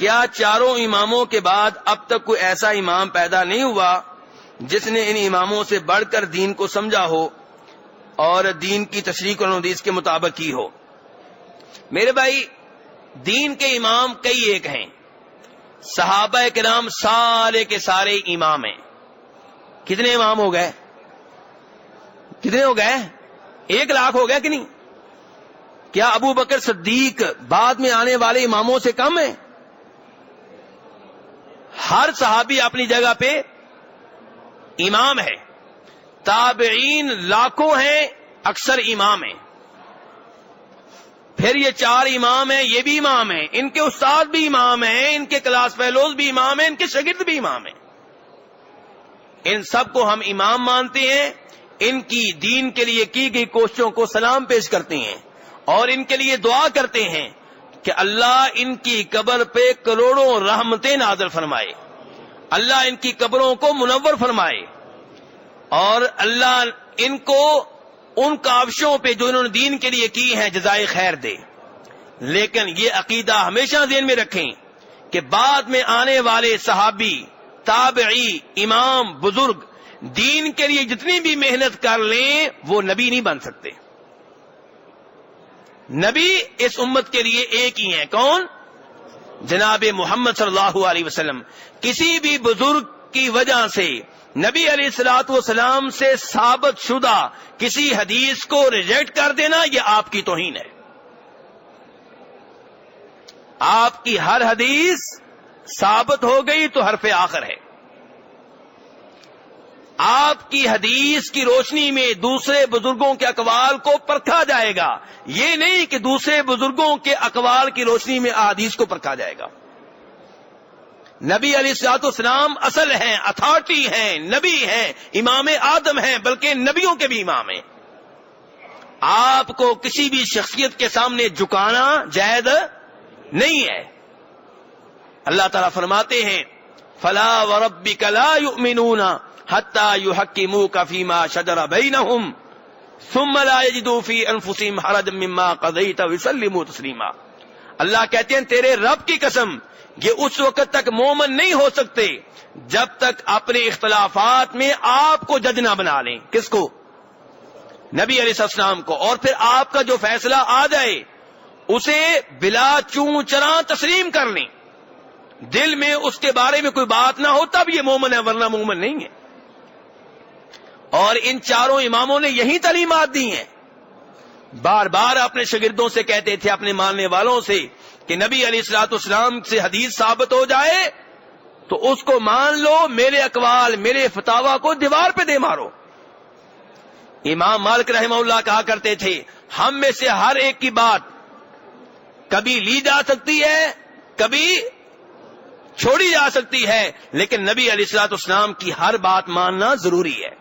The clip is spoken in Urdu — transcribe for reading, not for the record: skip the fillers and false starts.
کیا چاروں اماموں کے بعد اب تک کوئی ایسا امام پیدا نہیں ہوا جس نے ان اماموں سے بڑھ کر دین کو سمجھا ہو اور دین کی تشریح قرآن و حدیث کے مطابق کی ہو؟ میرے بھائی، دین کے امام کئی ایک ہیں. صحابہ کرام سارے کے سارے امام ہیں. کتنے امام ہو گئے؟ کتنے ہو گئے؟ 1,00,000 ہو گیا کہ نہیں؟ کیا ابو بکر صدیق بعد میں آنے والے اماموں سے کم ہے؟ ہر صحابی اپنی جگہ پہ امام ہے. تابعین لاکھوں ہیں، اکثر امام ہیں. پھر یہ 4 امام ہیں، یہ بھی امام ہیں، ان کے استاد بھی امام ہیں، ان کے کلاس فیلوز بھی امام ہیں، ان کے شاگرد بھی امام ہیں. ان سب کو ہم امام مانتے ہیں. ان کی دین کے لیے کی گئی کوششوں کو سلام پیش کرتے ہیں اور ان کے لیے دعا کرتے ہیں کہ اللہ ان کی قبر پہ کروڑوں رحمتیں نازل فرمائے، اللہ ان کی قبروں کو منور فرمائے، اور اللہ ان کو ان کاوشوں پہ جو انہوں نے دین کے لیے کی ہیں جزائے خیر دے. لیکن یہ عقیدہ ہمیشہ ذہن میں رکھیں کہ بعد میں آنے والے صحابی، تابعی، امام، بزرگ دین کے لیے جتنی بھی محنت کر لیں وہ نبی نہیں بن سکتے. نبی اس امت کے لیے ایک ہی ہیں. کون؟ جناب محمد صلی اللہ علیہ وسلم. کسی بھی بزرگ کی وجہ سے نبی علیہ الصلوۃ والسلام سے ثابت شدہ کسی حدیث کو ریجیکٹ کر دینا یہ آپ کی توہین ہے. آپ کی ہر حدیث ثابت ہو گئی تو حرف آخر ہے. آپ کی حدیث کی روشنی میں دوسرے بزرگوں کے اقوال کو پرکھا جائے گا، یہ نہیں کہ دوسرے بزرگوں کے اقوال کی روشنی میں احادیث کو پرکھا جائے گا. نبی علیہ الصلوۃ والسلام اصل ہیں، اتھارٹی ہیں، نبی ہیں، امام آدم ہیں، بلکہ نبیوں کے بھی امام ہیں. آپ کو کسی بھی شخصیت کے سامنے جھکانا جائز نہیں ہے. اللہ تعالیٰ فرماتے ہیں فلا وربک لا یؤمنون حتی یحکموک فیما شجر بینہم ثم لا یجدوا فی انفسہم حرجا مما قضیت ویسلموا تسلیما. اللہ کہتے ہیں تیرے رب کی قسم یہ اس وقت تک مومن نہیں ہو سکتے جب تک اپنے اختلافات میں آپ کو جج نہ بنا لیں. کس کو؟ نبی علیہ السلام کو. اور پھر آپ کا جو فیصلہ آ جائے اسے بلا چوں چراں تسلیم کر لیں، دل میں اس کے بارے میں کوئی بات نہ ہو تب یہ مومن ہے، ورنہ مومن نہیں ہے. اور ان چاروں اماموں نے یہی تعلیمات دی ہیں. بار بار اپنے شاگردوں سے کہتے تھے، اپنے ماننے والوں سے، کہ نبی علیہ الصلوۃ والسلام سے حدیث ثابت ہو جائے تو اس کو مان لو، میرے اقوال، میرے فتاوا کو دیوار پہ دے مارو. امام مالک رحمہ اللہ کہا کرتے تھے ہم میں سے ہر ایک کی بات کبھی لی جا سکتی ہے، کبھی چھوڑی جا سکتی ہے، لیکن نبی علیہ الصلوۃ والسلام کی ہر بات ماننا ضروری ہے.